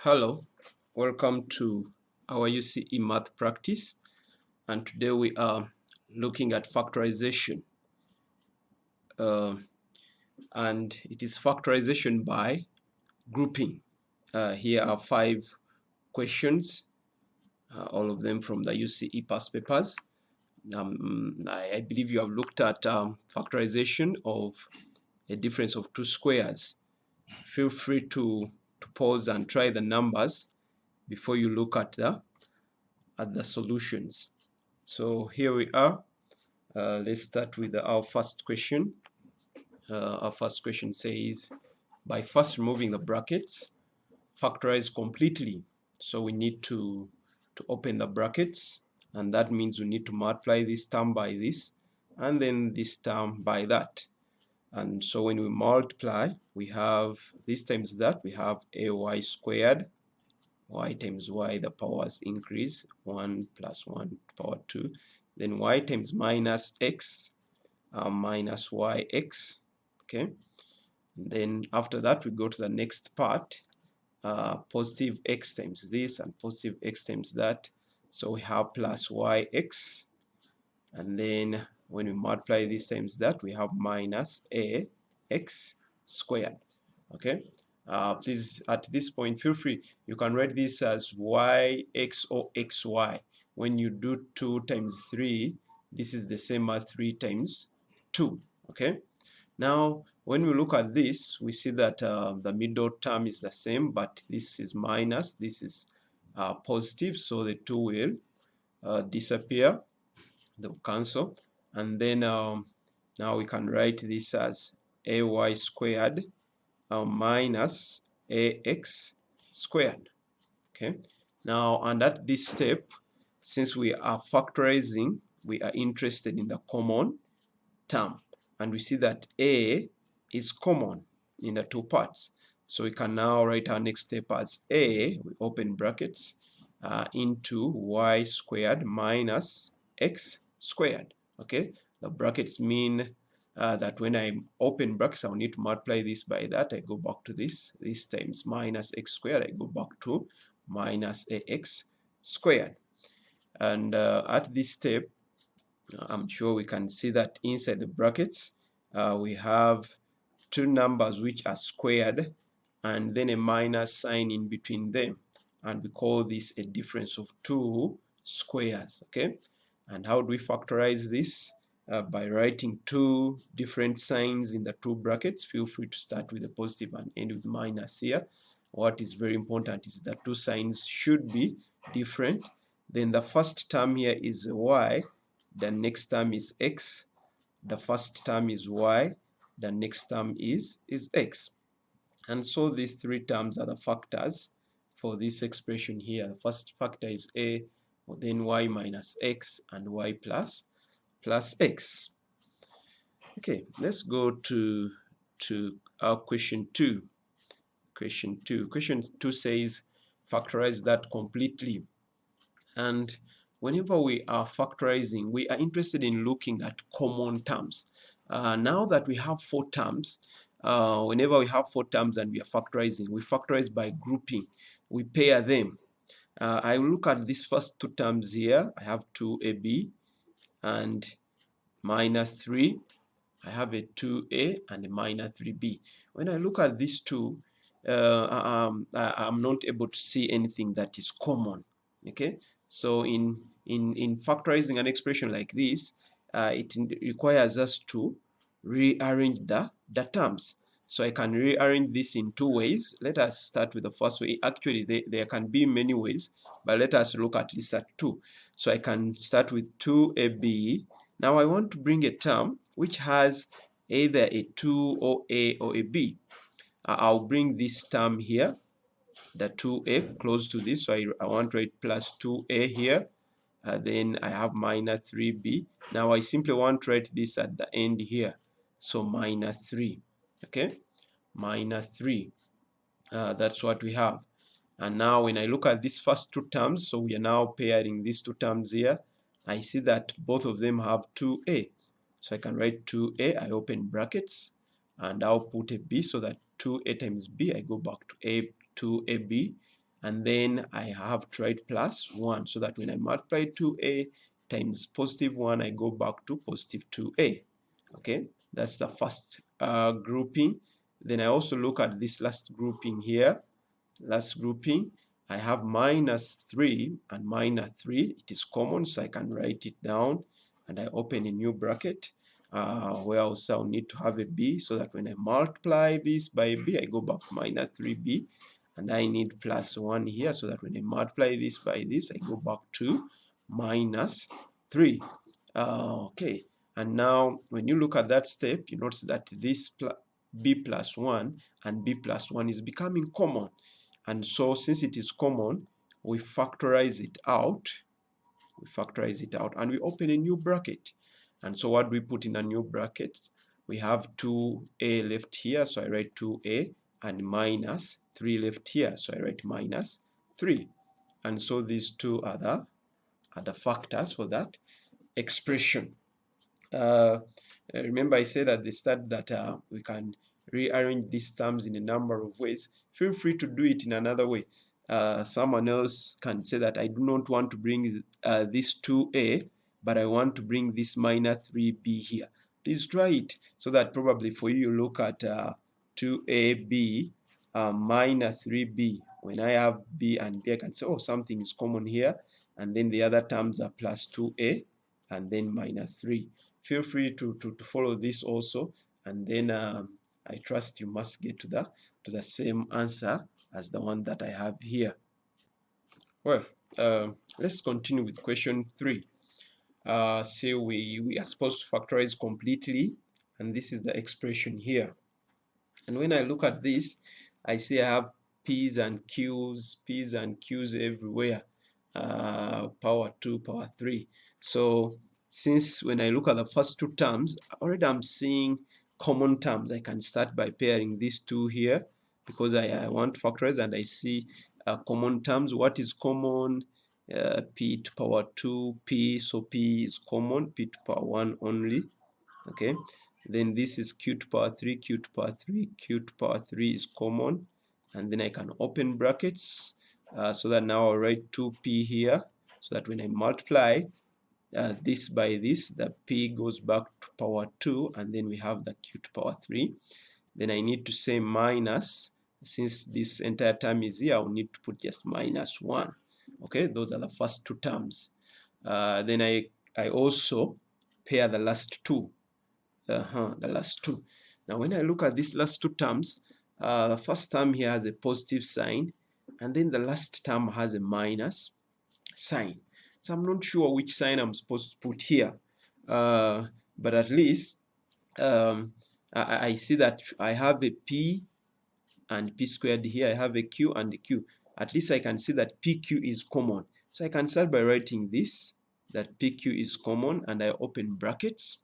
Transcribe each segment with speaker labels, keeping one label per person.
Speaker 1: Hello, welcome to our UCE math practice, and today we are looking at factorization, and it is factorization by grouping. Here are 5 questions, all of them from the UCE past papers. I believe you have looked at factorization of a difference of 2 squares. Feel free to pause and try the numbers before you look at the solutions. So here we are. Let's start with our first question. Our first question says, by first removing the brackets, factorize completely. So we need to open the brackets, and that means we need to multiply this term by this, and then this term by that. And so when we multiply, we have this times that, we have ay squared, y times y, the powers increase, 1 plus 1 power 2, then y times minus x minus yx. Okay, and then after that we go to the next part, positive x times this and positive x times that, so we have plus yx, and then when we multiply this times that, we have minus ax squared. Okay, please at this point feel free, you can write this as yx or xy. When you do 2 times 3, this is the same as 3 times 2. Okay, now when we look at this, we see that the middle term is the same, but this is minus, this is positive, so the 2 will disappear, they'll cancel, and then now we can write this as ay squared minus ax squared. Okay, now, and at this step, since we are factorizing, we are interested in the common term, and we see that a is common in the 2 parts, so we can now write our next step as a, we open brackets, into y squared minus x squared. Okay, the brackets mean that when I open brackets, I'll need to multiply this by that. I go back to this times minus x squared, I go back to minus ax squared. And at this step, I'm sure we can see that inside the brackets, we have 2 numbers which are squared, and then a minus sign in between them, and we call this a difference of 2 squares. Okay, and how do we factorize this? By writing 2 different signs in the 2 brackets. Feel free to start with a positive and end with minus here. What is very important is that 2 signs should be different. Then the first term here is y, the next term is x, the first term is y, the next term is x. And so these 3 terms are the factors for this expression here. The first factor is a, then y minus x, and y plus x. Okay, let's go to our question 2. Question 2 says, factorize that completely. And whenever we are factorizing, we are interested in looking at common terms. Now that we have 4 terms, whenever we have 4 terms and we are factorizing, we factorize by grouping. We pair them. I will look at these first 2 terms here. I have 2ab and minus 3. I have a 2a and a minus 3b. When I look at these 2, I'm not able to see anything that is common. Okay, so in factorizing an expression like this, it requires us to rearrange the terms. So I can rearrange this in 2 ways. Let us start with the first way. Actually, there can be many ways, but let us look at least at 2. So I can start with 2ab. Now I want to bring a term which has either a 2 or a or a b. I'll bring this term here, the 2a, close to this, so I want to write plus 2a here. Then I have minus 3b. Now I simply want to write this at the end here, so minus 3. Okay, minus 3. That's what we have. And now when I look at these first 2 terms, so we are now pairing these 2 terms here, I see that both of them have 2a. So I can write 2a, I open brackets, and I'll put a b, so that 2a times b, I go back to 2ab, and then I have to write plus 1, so that when I multiply 2a times positive 1, I go back to positive 2a. Okay, that's the first grouping. Then I also look at this last grouping here. Last grouping, I have minus 3 and minus 3. It is common, so I can write it down, and I open a new bracket where also I'll need to have a b, so that when I multiply this by b, I go back to minus 3b, and I need plus 1 here, so that when I multiply this by this, I go back to minus 3. Okay, and now when you look at that step, you notice that this b plus 1 and b plus 1 is becoming common. And so since it is common, we factorize it out. And we open a new bracket. And so what do we put in a new bracket? We have 2a left here, so I write 2a, and minus 3 left here, so I write minus 3. And so these two are the factors for that expression. Remember I said at the start that we can rearrange these terms in a number of ways. Feel free to do it in another way. Someone else can say that I do not want to bring this 2a, but I want to bring this minus 3b here. Please try it, so that probably for you, you look at 2ab minus 3b. When I have b and b, I can say, oh, something is common here, and then the other terms are plus 2a and then minus 3. Feel free to follow this also, and then I trust you must get to the same answer as the one that I have here. Well, let's continue with question 3. Say we are supposed to factorize completely, and this is the expression here. And when I look at this, I see I have p's and q's everywhere. Power 2, power 3. So since when I look at the first two terms, already I'm seeing common terms. I can start by pairing these two here, because I want to factorize, and I see common terms. What is common? P to power 2, p, so p is common, p to power 1 only. Okay, then this is q to power 3, q to power 3, q to power 3 is common, and then I can open brackets, so that now I'll write 2p here, so that when I multiply this by this, the p goes back to power 2, and then we have the q to power 3. Then I need to say minus, since this entire term is here, I'll need to put just minus 1. Okay, those are the first two terms. Then I also pair the last two. The last two. Now when I look at these last two terms, the first term here has a positive sign, and then the last term has a minus sign. So I'm not sure which sign I'm supposed to put here, but at least I see that I have a p and p squared here. I have a q and a q. At least I can see that pq is common. So I can start by writing this, that pq is common, and I open brackets.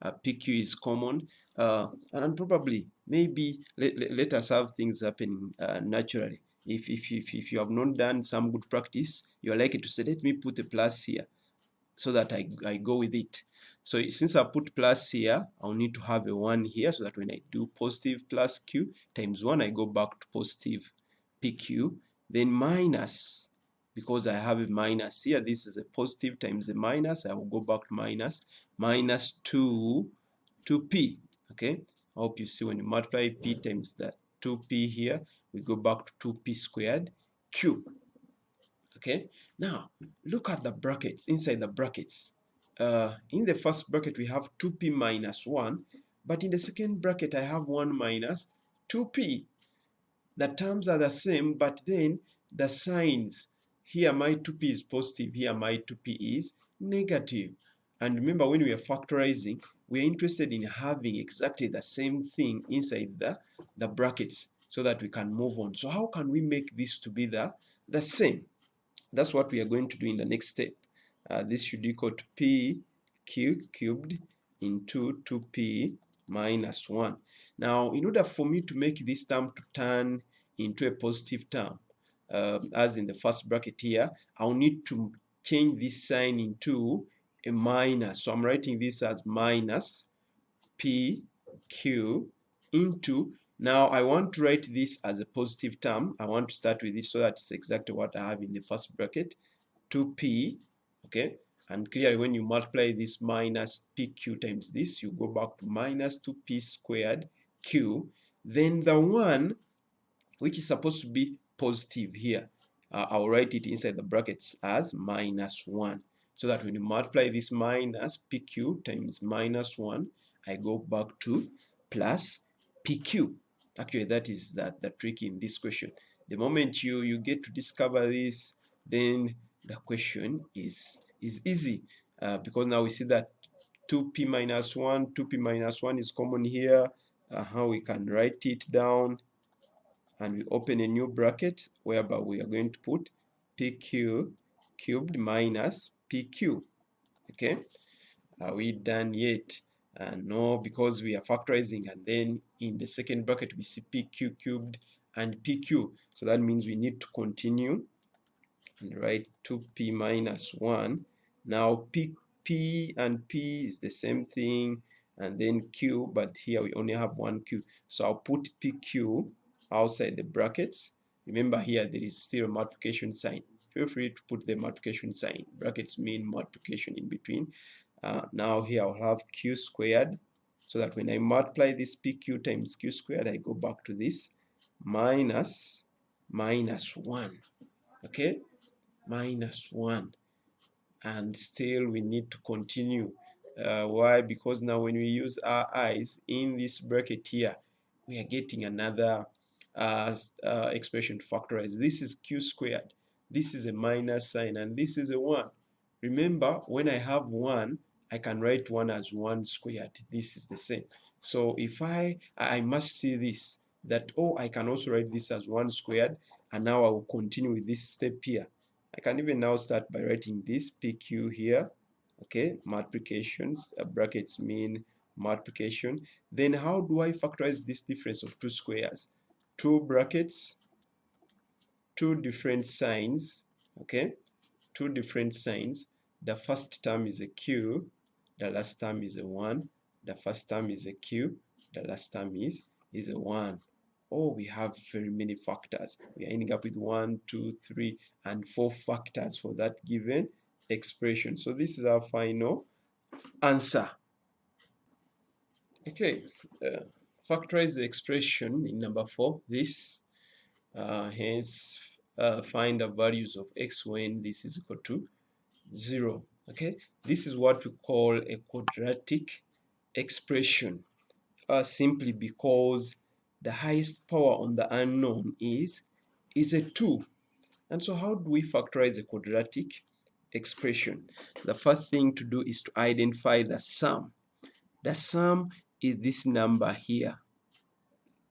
Speaker 1: PQ is common, and probably maybe let us have things happening naturally. If you have not done some good practice, you are likely to say, let me put a plus here, so that I go with it. So since I put plus here, I'll need to have a 1 here, so that when I do positive plus q times 1, I go back to positive PQ, then minus, because I have a minus here, this is a positive times a minus, I will go back to minus 2p. Okay, I hope you see when you multiply p times that 2p here, we go back to 2p squared q. Okay, now look at the brackets. Inside the brackets, in the first bracket we have 2p minus 1, but in the second bracket I have 1 minus 2p. The terms are the same, but then the signs, here my 2p is positive, here my 2p is negative. And remember, when we are factorizing, we are interested in having exactly the same thing inside the brackets, so that we can move on. So how can we make this to be the same? That's what we are going to do in the next step. This should equal to pq cubed into 2p minus 1. Now, in order for me to make this term to turn into a positive term, as in the first bracket here, I'll need to change this sign into a minus. So I'm writing this as minus pq into Now I want to write this as a positive term. I want to start with it so that it's exactly what I have in the first bracket, 2p, okay? And clearly when you multiply this minus pq times this, you go back to minus 2p squared q. Then the 1, which is supposed to be positive here, I'll write it inside the brackets as minus 1. So that when you multiply this minus pq times minus 1, I go back to plus pq. Actually, that is the trick in this question. The moment you get to discover this, then the question is easy, because now we see that 2p minus 1, 2p minus 1 is common here. How we can write it down, and we open a new bracket whereby we are going to put pq cubed minus pq. Okay, are we done yet? No, because we are factorizing, and then in the second bracket we see pq cubed and pq, so that means we need to continue and write 2p minus 1. Now p and p is the same thing, and then q, but here we only have one q, so I'll put pq outside the brackets. Remember, here there is still a multiplication sign. Feel free to put the multiplication sign. Brackets mean multiplication in between. Now here I'll have q squared, so that when I multiply this pq times q squared, I go back to this minus 1. Okay, minus 1, and still we need to continue. Why? Because now when we use our eyes in this bracket here, we are getting another expression to factorize. This is q squared, this is a minus sign, and this is a 1. Remember, when I have 1, I can write 1 as 1 squared. This is the same. So if I must see this, that, oh, I can also write this as 1 squared, and now I will continue with this step here. I can even now start by writing this pq here. Okay, multiplications, brackets mean multiplication. Then how do I factorize this difference of two squares? Two brackets, two different signs, okay, two different signs. The first term is a q, the last term is a 1. The first term is a q, the last term is a 1. Oh, we have very many factors. We are ending up with 1, 2, 3, and 4 factors for that given expression. So this is our final answer. Okay, factorize the expression in number 4. This, hence, find the values of x when this is equal to 0. Okay, this is what we call a quadratic expression, simply because the highest power on the unknown is a 2. And so how do we factorize a quadratic expression? The first thing to do is to identify the sum. The sum is this number here.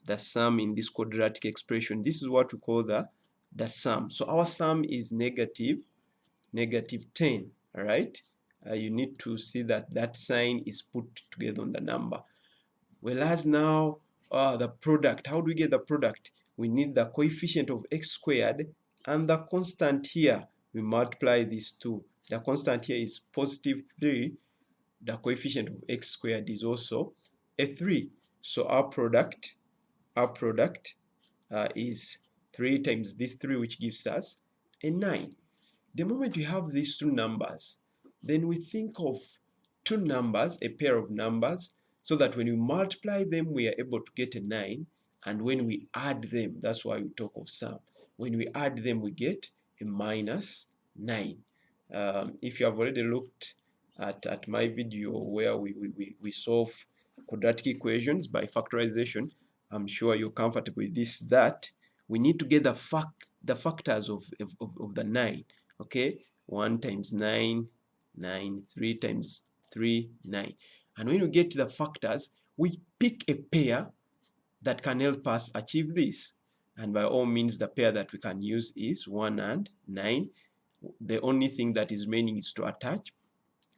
Speaker 1: The sum in this quadratic expression, this is what we call the sum. So our sum is negative 10. All right, you need to see that sign is put together on the number. Whereas now the product, how do we get the product? We need the coefficient of x squared and the constant here. We multiply these two. The constant here is positive 3. The coefficient of x squared is also a 3. So our product is 3 times this 3, which gives us a 9. The moment we have these two numbers, then we think of two numbers, a pair of numbers, so that when we multiply them, we are able to get a 9. And when we add them, that's why we talk of sum. When we add them, we get a minus 9. If you have already looked at my video where we solve quadratic equations by factorization, I'm sure you're comfortable with this, that we need to get the factors of the 9. Okay, 1 times 9, 9, 3 times 3, 9. And when we get to the factors, we pick a pair that can help us achieve this. And by all means, the pair that we can use is 1 and 9. The only thing that is remaining is to attach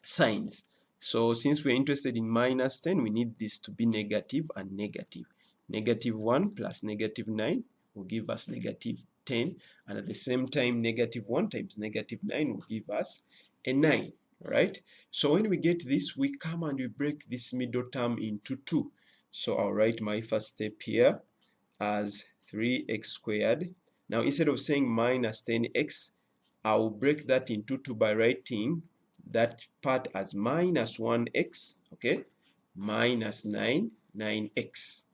Speaker 1: signs. So since we're interested in minus 10, we need this to be negative and negative. Negative 1 plus negative 9 will give us negative 10, and at the same time negative 1 times negative 9 will give us a 9. Right? So when we get this, we come and we break this middle term into 2. So I'll write my first step here. as 3x squared. Now instead of saying minus 10x, I will break that into 2 by writing that part as minus 1x, okay, minus 9x.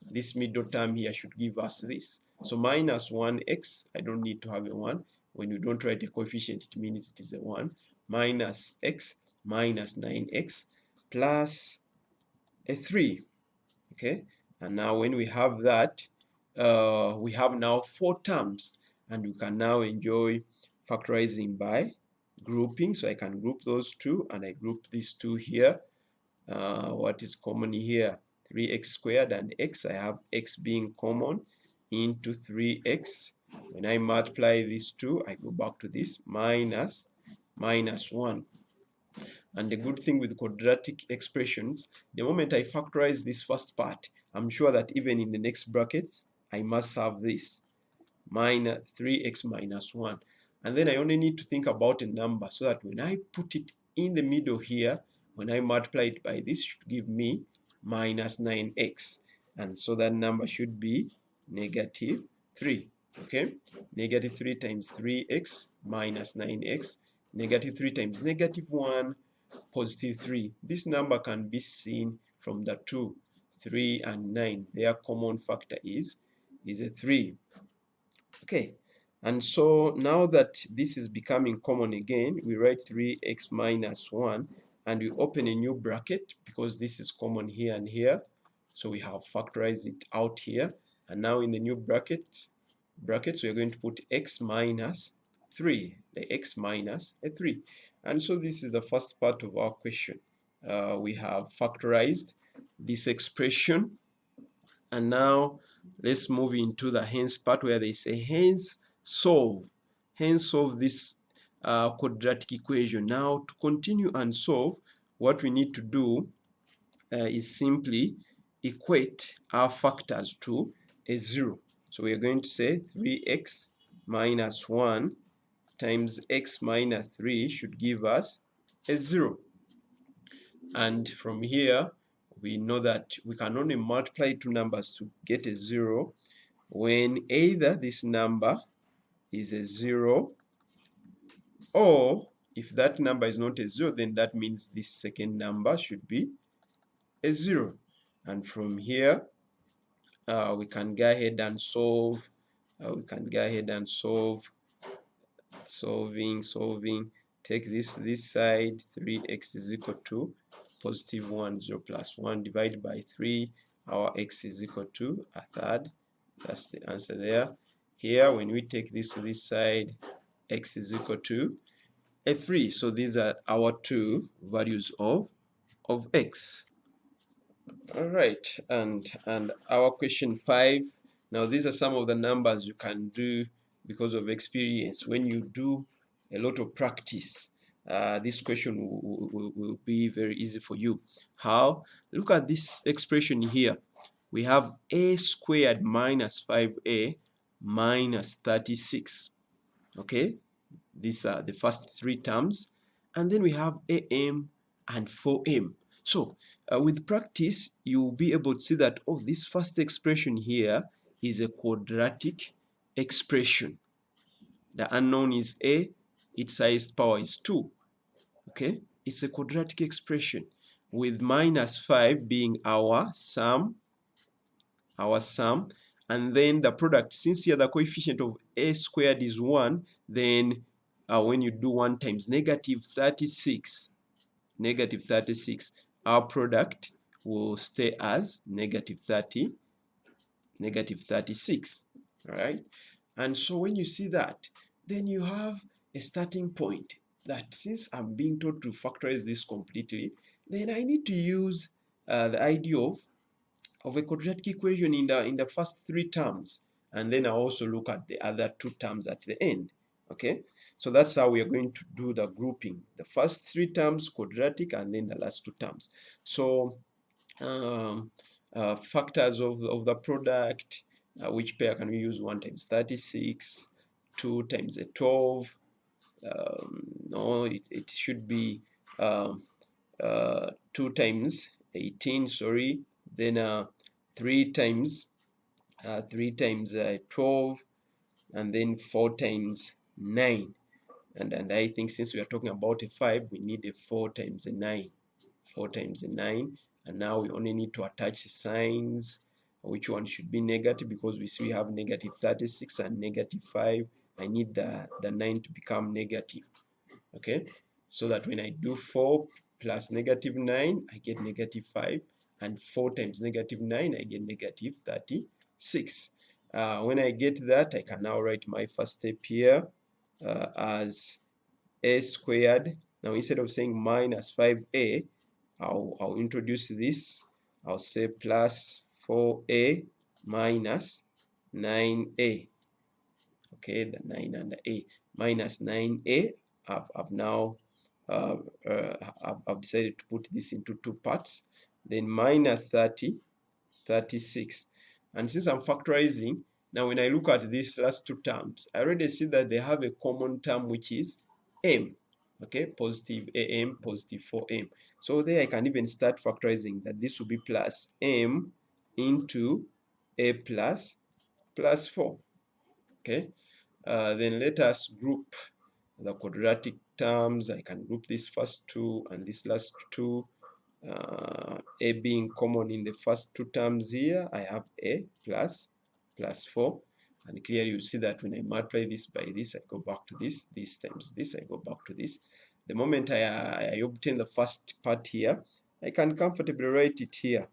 Speaker 1: This middle term here should give us this. So minus 1x, I don't need to have a 1. When you don't write a coefficient, it means it is a 1. Minus x minus 9x plus a 3. Okay, and now when we have that, we have now 4 terms, and you can now enjoy factorizing by grouping. So I can group those two, and I group these two here. What is common here? 3x squared and x. I have x being common into 3x. When I multiply these two, I go back to this minus 1. And the good thing with quadratic expressions, the moment I factorize this first part, I'm sure that even in the next brackets, I must have this minus 3x minus 1. And then I only need to think about a number so that when I put it in the middle here, when I multiply it by this, it should give me minus 9x. And so that number should be negative 3. Okay, negative 3 times 3x minus 9x, negative 3 times negative 1, positive 3. This number can be seen from the 2, 3 and 9. Their common factor is a 3. Okay, and so now that this is becoming common again, we write 3x minus 1 and we open a new bracket because this is common here and here. So we have factorized it out here, and now in the new brackets we are going to put x minus 3, the x minus a 3. And so this is the first part of our question. We have factorized this expression, and now let's move into the hence part where they say hence solve this quadratic equation. Now to continue and solve, what we need to do is simply equate our factors to a 0. So we are going to say 3x minus 1 times x minus 3 should give us a 0. And from here, we know that we can only multiply two numbers to get a 0 when either this number is a 0, or if that number is not a 0, then that means this second number should be a 0. And from here, we can go ahead and solve. Solving. Take this side. 3x is equal to positive 1, 0 plus 1 divided by 3. Our x is equal to a third. That's the answer there. Here, when we take this to this side, x is equal to a 3. So these are our two values of x. All right, and our question 5. Now these are some of the numbers you can do because of experience. When you do a lot of practice, this question will be very easy for you. How? Look at this expression here. We have a squared minus 5a minus 36. Okay, these are the first 3 terms, and then we have am and 4m. So with practice, you'll be able to see that this first expression here is a quadratic expression. The unknown is a, its highest power is 2. Okay, it's a quadratic expression with minus 5 being our sum, and then the product. Since here the coefficient of a squared is 1, then when you do 1 times negative 36, our product will stay as negative 36. All right, and so when you see that, then you have a starting point that since I'm being told to factorize this completely, then I need to use the idea of a quadratic equation in the first 3 terms, and then I also look at the other 2 terms at the end. Okay, so that's how we are going to do the grouping. The first 3 terms quadratic, and then the last 2 terms. So factors of the product, which pair can we use? 1 times 36, 2 times a 12. No, it should be 2 times 18, sorry. Then 3 times 3 times 12, and then 4 times 9. And I think since we are talking about a 5, we need a 4 times a 9. 4 times 9, and now we only need to attach signs. Which one should be negative? Because we see we have negative 36 and negative 5. I need the 9 to become negative. Okay, so that when I do 4 plus negative 9, I get negative 5, and 4 times negative 9, I get negative 36. When I get that, I can now write my first step here as a squared. Now instead of saying minus 5a, I'll introduce this. I'll say plus 4a minus 9a. Okay, the 9 and the a minus 9a. I've now I've decided to put this into 2 parts. Then minus 30, 36. And since I'm factorizing, now when I look at these last 2 terms, I already see that they have a common term, which is m. Okay, positive am, positive 4m. So there I can even start factorizing that this will be plus m into a plus 4. Okay, then let us group the quadratic terms. I can group these first 2 and this last 2. A being common in the first 2 terms here, I have a plus 4. And clearly you see that when I multiply this by this, I go back to this times this, I go back to this. The moment I obtain the first part here, I can comfortably write it here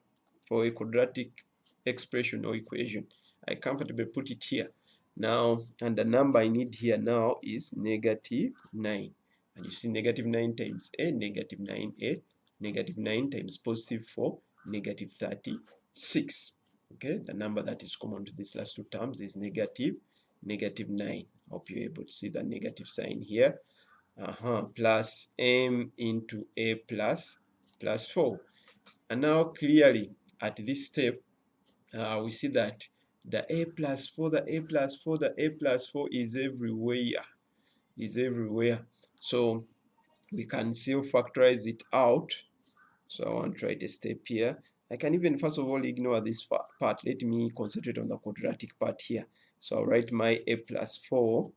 Speaker 1: for a quadratic expression or equation. I comfortably put it here. Now, and the number I need here now is negative 9. And you see negative 9 times a, negative 9a, negative 9 times positive 4, negative 36. Okay, the number that is common to these last 2 terms is negative 9. Hope you're able to see the negative sign here. Plus m into a plus 4. And now clearly at this step, we see that the a plus 4, the a plus 4, the a plus 4 is everywhere. So we can still factorize it out. So I want to write a step here. I can even first of all ignore this part. Let me concentrate on the quadratic part here. So I'll write my a plus 4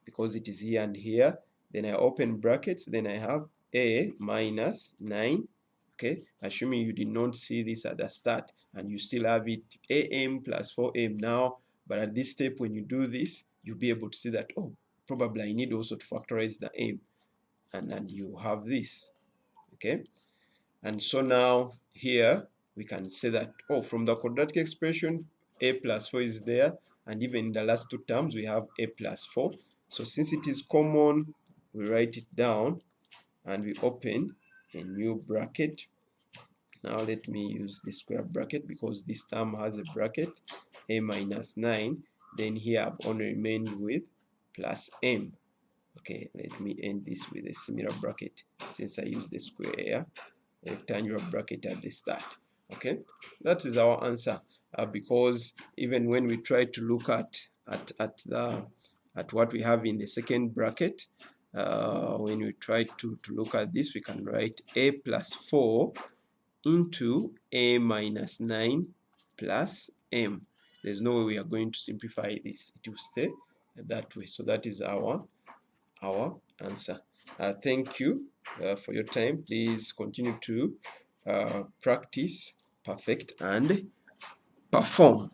Speaker 1: because it is here and here. Then I open brackets. Then I have a minus 9. Okay, assuming you did not see this at the start and you still have it am plus 4m now. But at this step, when you do this, you'll be able to see that, oh, probably I need also to factorize the m. And then you have this. Okay. And so now here we can say that, oh, from the quadratic expression, a plus 4 is there. And even in the last 2 terms, we have a plus 4. So since it is common, we write it down and we open a new bracket. Now let me use the square bracket because this term has a bracket, a minus 9. Then here I've only remained with plus m. Okay, let me end this with a similar bracket since I use the square rectangular bracket at the start. Okay, that is our answer, because even when we try to look at what we have in the second bracket, when we try to look at this, we can write a plus 4 into a minus 9 plus m. There's no way we are going to simplify this. It will stay that way. So that is our answer. Thank you for your time. Please continue to practice, perfect, and perform.